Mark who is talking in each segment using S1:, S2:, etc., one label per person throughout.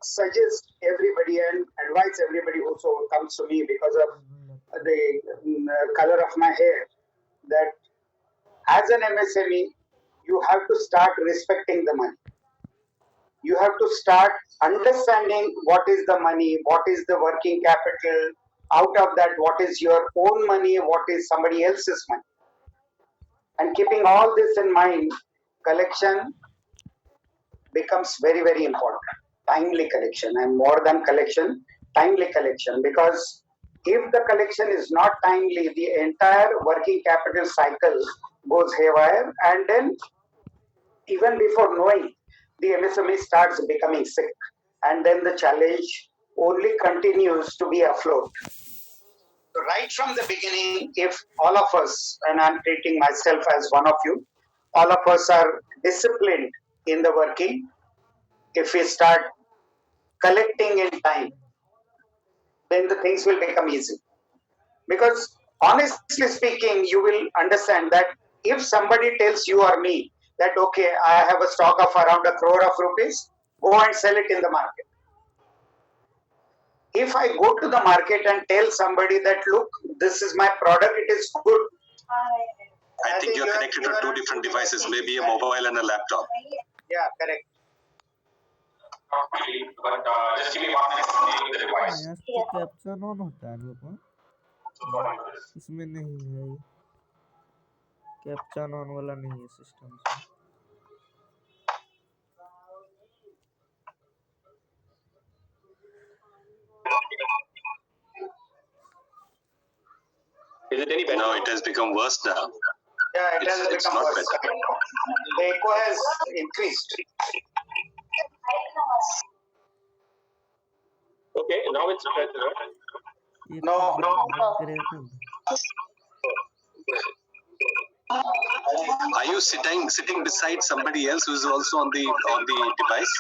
S1: suggest everybody and advise everybody also comes to me because of the color of my hair that as an MSME, you have to start respecting the money. You have to start understanding what is the money, what is the working capital, out of that, what is your own money, what is somebody else's money. And keeping all this in mind, collection becomes very, very important. Timely collection, and more than collection, timely collection. Because if the collection is not timely, the entire working capital cycle goes haywire, and then even before knowing, the MSME starts becoming sick, and then the challenge only continues to be afloat. So right from the beginning, if all of us, and I'm treating myself as one of you, all of us are disciplined in the working, if we start collecting in time, then the things will become easy. Because honestly speaking, you will understand that if somebody tells you or me that, okay, I have a stock of around 1 crore of rupees, go and sell it in the market. If I go to the market and tell somebody that, look, this is my product, it is good.
S2: I think you're connected to two different devices, maybe a mobile and a laptop.
S1: Yeah, correct.
S2: But just give me 1 minute to name the device.
S3: यहाँ तो capture on होता है लोगों इसमें नहीं है ये capture on वाला नहीं है सिस्टम से
S2: Is it any better? No, it has become worse now.
S1: Yeah, it has
S2: It's
S1: become
S2: not
S1: worse.
S2: better.
S1: The echo has increased.
S2: Okay, now it's better.
S3: ये
S1: No, no.
S3: करेगा
S2: Are you sitting beside somebody else who is also on the device?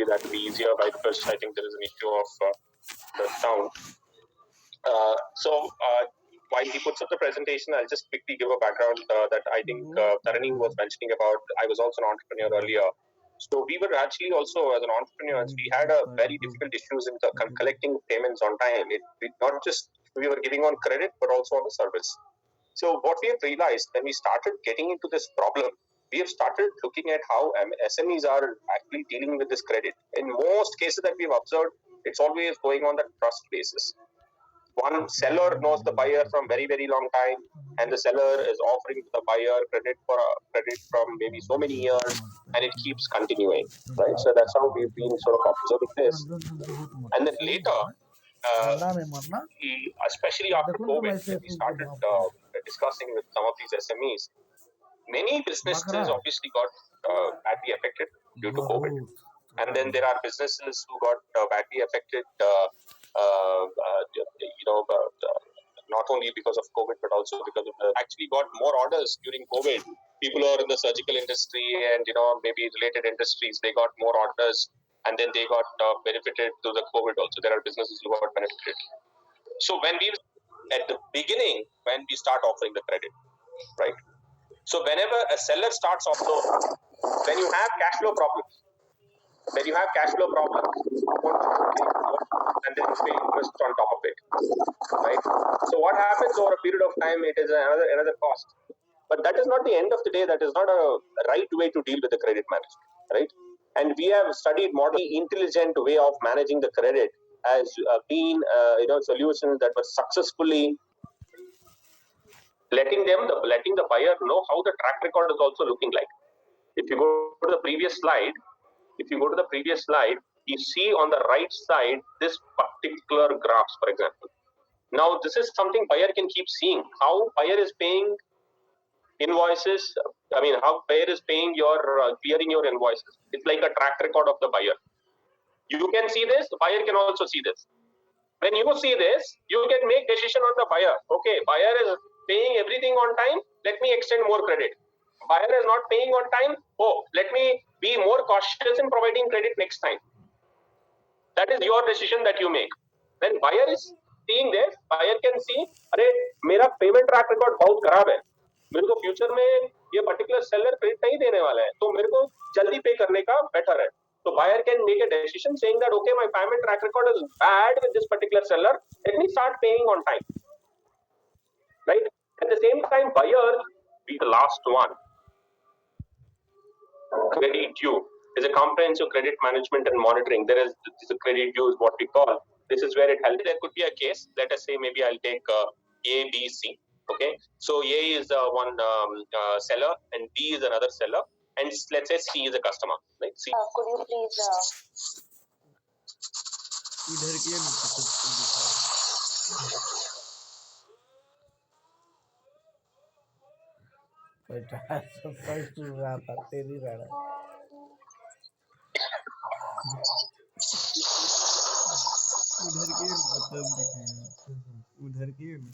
S2: That would be easier, right? Because I think there is an issue of the sound. While he puts up the presentation, I'll just quickly give a background that I think Tarani was mentioning about. I was also an entrepreneur earlier. So we were actually also, as an entrepreneur, we had a very difficult issues in collecting payments on time. It not just we were giving on credit, but also on the service. So what we have realized when we started getting into this problem, we have started looking at how SMEs are actually dealing with this credit. In most cases that we've observed, it's always going on the trust basis. One seller knows the buyer from very, very long time, and the seller is offering the buyer credit from maybe so many years, and it keeps continuing, right? So that's how we've been sort of observing this. And then later, especially after COVID, when we started discussing with some of these SMEs, many businesses obviously got badly affected due to COVID. And then there are businesses who got badly affected, not only because of COVID, but also because of actually got more orders during COVID. People who are in the surgical industry and maybe related industries, they got more orders, and then they got benefited through the COVID also. There are businesses who got benefited. So when we at the beginning, when we start offering the credit, right? So whenever a seller starts off, when you have cash flow problems, and then you pay interest on top of it, right? So what happens over a period of time? It is another cost. But that is not the end of the day. That is not a right way to deal with the credit management, right? And we have studied modern intelligent way of managing the credit as being solutions that were successfully letting the buyer know how the track record is also looking like. If you go to the previous slide, you see on the right side this particular graphs, for example. Now this is something buyer can keep seeing how buyer is paying invoices. I mean, how buyer is paying your clearing your invoices. It's like a track record of the buyer. You can see this. The buyer can also see this. When you see this, you can make decision on the buyer. Okay, buyer is paying everything on time. Let me extend more credit. Buyer is not paying on time. Oh, let me be more cautious in providing credit next time. That is your decision that you make. When buyer is seeing this, buyer can see, अरे मेरा payment track record बहुत खराब है. मेरे को future में ये particular seller credit नहीं देने वाला है, तो मेरे को जल्दी पे करने का बेटर है. So buyer can make a decision saying that okay, my payment track record is bad with this particular seller. Let me start paying on time. Right? At the same time, buyer be the last one. Credit due is a comprehensive credit management and monitoring. There is a credit due is what we call. This is where it helps. There could be a case. Let us say maybe I'll take A, B, C. Okay, so A is one seller and B is another seller, and let's say C is a customer. Right? C.
S4: Could you please?
S3: इधर की है ना बेटा सब first रहा था तेरी रहा उधर की मतलब दिखाया उधर की है ना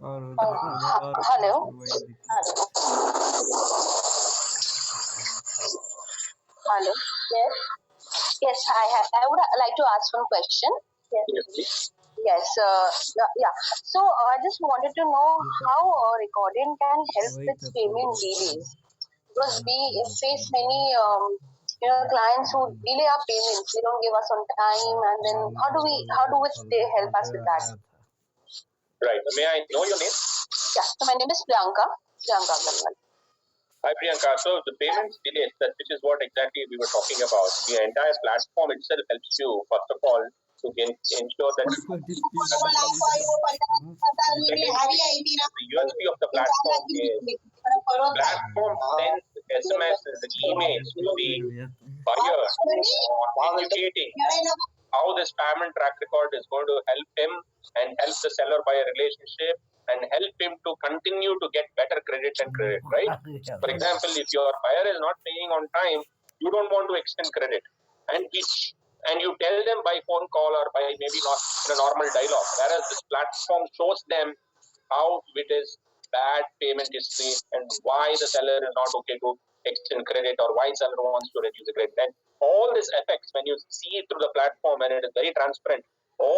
S3: और
S4: Hello. Hello. Yes. Yes. I would like to ask one question. Yes. Yes. Yeah. So I just wanted to know how recording can help with payment delays, because we face many clients who delay our payments. They don't give us on time, and then how do they help us with that?
S2: Right. May I know your name?
S4: Yeah. So my name is Priyanka Agarwal.
S2: Hi Priyanka. So the payments delays, which is what exactly we were talking about. The entire platform itself helps you, first of all, to ensure that the USP of the platform is platform sends SMS, emails to the buyer indicating how this payment track record is going to help him and help the seller buyer relationship and help him to continue to get better credit and credit, right? For example, if your buyer is not paying on time, you don't want to extend credit, and you tell them by phone call or by maybe not in a normal dialogue, whereas this platform shows them how it is bad payment history and why the seller is not okay to extend credit or why seller wants to reduce the credit. And all this affects when you see it through the platform and it is very transparent. तो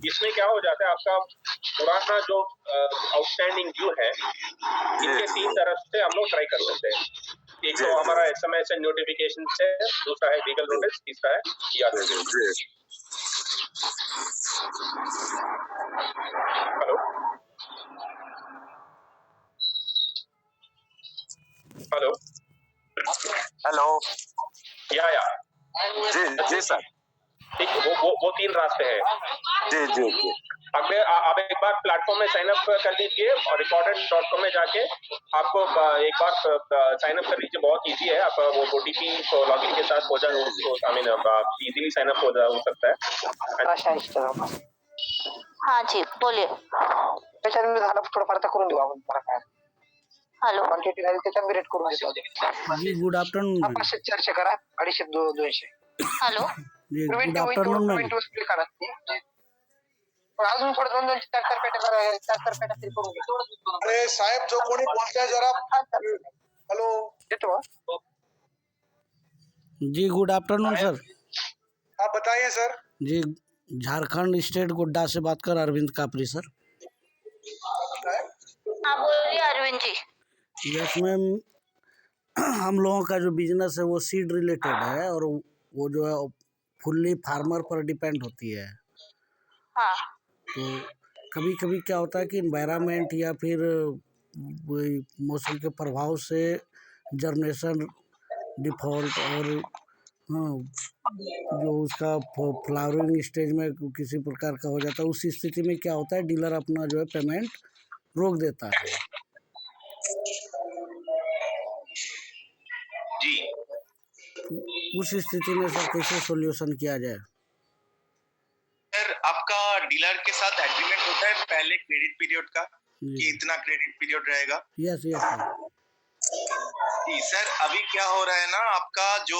S2: इसमें क्या हो जाता है, आपका पुराना जो outstanding due है, इनके तीन तरफ से हम लोग ट्राई कर सकते हैं. एक तो हमारा SMS एंड नोटिफिकेशन से, दूसरा है लीगल नोटिस, तीसरा है ER notice. Hello hello
S5: hello.
S2: या
S5: जी सर.
S2: ठीक, वो तीन रास्ते हैं.
S5: जी.
S2: आप एक बार प्लेटफॉर्म में साइन अप कर लीजिए और recorded.com में जाके आपको एक बार साइन अप कर लीजिए. बहुत इजी है. आप वो OTP लॉगिन के साथ हो जाए, इजीली साइन अप हो सकता है.
S4: हाँ जी, बोलिए.
S6: त्याच्यात झालं थोडंफार तर करून देऊ आपण.
S4: हेलो.
S6: क्वांटिटी राहील त्याच्यात मी रेट करून देतो.
S3: जी गुड आफ्टरनून मैम.
S6: 500 400 करा, 250 200.
S4: हेलो.
S3: जी गुड आफ्टरनून मैम.
S6: अजून थोडं 2 4 पेटा करा, 4 पेटा तरी करून घेतो.
S5: अरे साहेब, जो कोणी बोलताय जरा. हेलो.
S6: येतो.
S3: जी गुड आफ्टरनून सर.
S5: आप बताइए सर.
S3: जी झारखंड स्टेट गोड्डा से बात कर अरविंद कापरी सर.
S4: हाँ बोलिए अरविंद जी.
S3: यस मैम, हम लोगों का जो बिजनेस है वो सीड रिलेटेड है और वो जो है फुल्ली फार्मर पर डिपेंड होती है.
S4: हाँ.
S3: तो कभी कभी क्या होता है कि एनवायरनमेंट या फिर मौसम के प्रभाव से जर्मिनेशन डिफॉल्ट और जो उसका फ्लावरिंग स्टेज में किसी प्रकार का हो जाता है, उस स्थिति में क्या होता है, डीलर अपना जो है पेमेंट रोक देता है.
S2: जी.
S3: उस स्थिति में सर कैसे सॉल्यूशन किया जाए?
S7: सर, आपका डीलर के साथ एग्रीमेंट होता है पहले क्रेडिट पीरियड का कि इतना क्रेडिट पीरियड रहेगा.
S3: Yes sir.
S7: जी सर, अभी क्या हो रहा है ना, आपका जो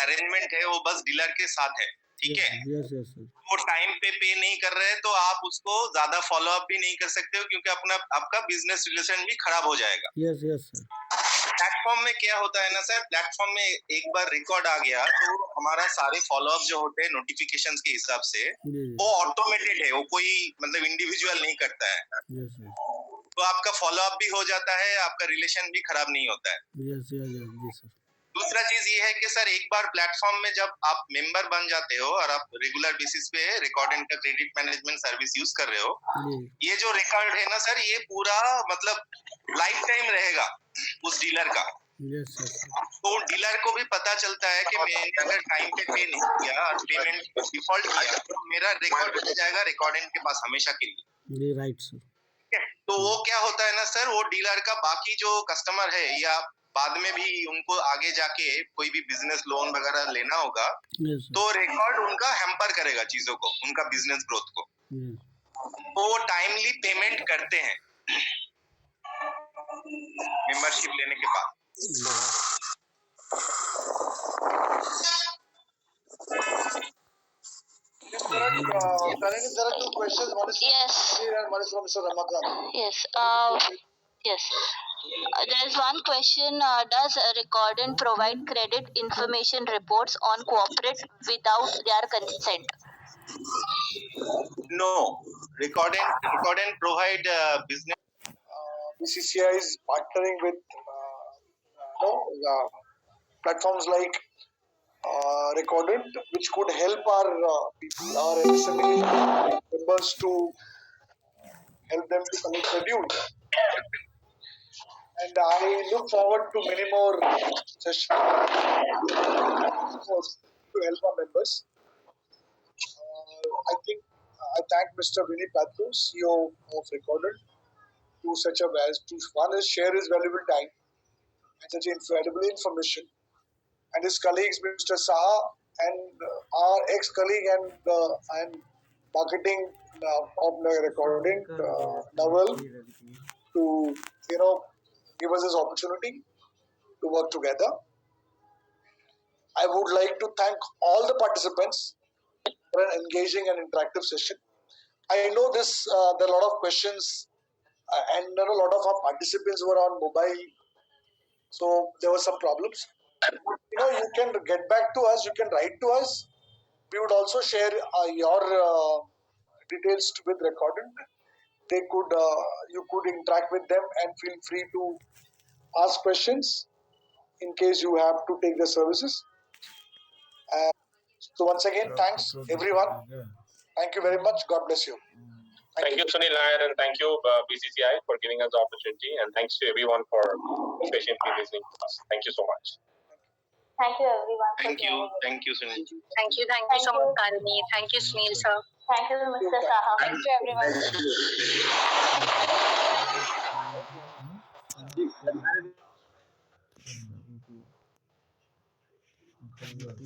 S7: अरेंजमेंट है वो बस डीलर के साथ है. ठीक है.
S3: Yes sir.
S7: वो टाइम पे नहीं कर रहे तो आप उसको ज्यादा फॉलो अप भी नहीं कर सकते हो, क्योंकि आपका बिजनेस रिलेशन भी खराब हो जाएगा.
S3: Yes sir.
S7: प्लेटफॉर्म में क्या होता है ना सर, प्लेटफॉर्म में एक बार रिकॉर्ड आ गया तो हमारा सारे फॉलोअप जो होते हैं नोटिफिकेशंस के हिसाब से वो ऑटोमेटेड है, वो कोई मतलब इंडिविजुअल नहीं करता है। तो आपका फॉलोअप भी हो जाता है, आपका रिलेशन भी खराब नहीं होता है। दूसरा चीज ये है कि सर एक बार प्लेटफॉर्म में जब आप मेंबर बन जाते हो और आप रेगुलर बेसिस पे रिकॉर्डिंग का क्रेडिट मैनेजमेंट सर्विस यूज कर रहे हो, ये जो रिकॉर्ड है ना सर, ये पूरा मतलब लाइफ टाइम रहेगा उस डीलर का। तो डीलर को भी पता चलता है कि मैंने अगर टाइम पे पे नहीं किया और पेमेंट डिफॉल्ट किया तो मेरा रिकॉर्ड रह जाएगा रिकॉर्डिंग के पास हमेशा के लिए।
S3: Right sir.
S7: तो वो क्या होता है ना सर, वो डीलर का बाकी जो कस्टमर है या बाद में भी उनको आगे जाके कोई भी बिजनेस लोन वगैरह लेना होगा तो रिकॉर्ड उनका हैम्पर करेगा चीजों को, उनका बिजनेस ग्रोथ को। तो वो टाइमली पेमेंट करते हैं मेंबरशिप लेने के बाद।
S5: There are two questions. One is from
S4: Yes.
S5: Sunil and one is from Mr. Ramakant.
S4: Yes. Yes. There is one question. Does Recordant provide credit information reports on corporate without their consent?
S7: No, Recordant provide business.
S5: BCCI is partnering with platforms like Recordant, which could help our people, our MSME members to help them to connect schedule. And I look forward to many more sessions to help our members. I think I thank Mr. Vinny Patro, CEO of Recordant, to such a to one is share his valuable time and such incredible information, and his colleagues, Mr. Saha and our ex-colleague and marketing of the Recordant, Naval, to give us this opportunity to work together. I would like to thank all the participants for an engaging and interactive session. I know this there are a lot of questions and a lot of our participants were on mobile, so there were some problems. You can get back to us, you can write to us. We would also share your details with Recordant. They could you could interact with them and feel free to ask questions in case you have to take the services. So once again, thanks everyone. Thank you very much. God bless you.
S2: Thank you, Sunil Nair, and thank you, BCCI, for giving us the opportunity, and thanks to everyone for patiently listening to us. Thank you so much.
S4: Thank you, everyone.
S7: Thank you, Sunil.
S6: Thank you so much, Karini. Thank you, Sunil sir.
S4: Thank you, Mr. Saha.
S6: Thank you, everyone.
S3: Thank you.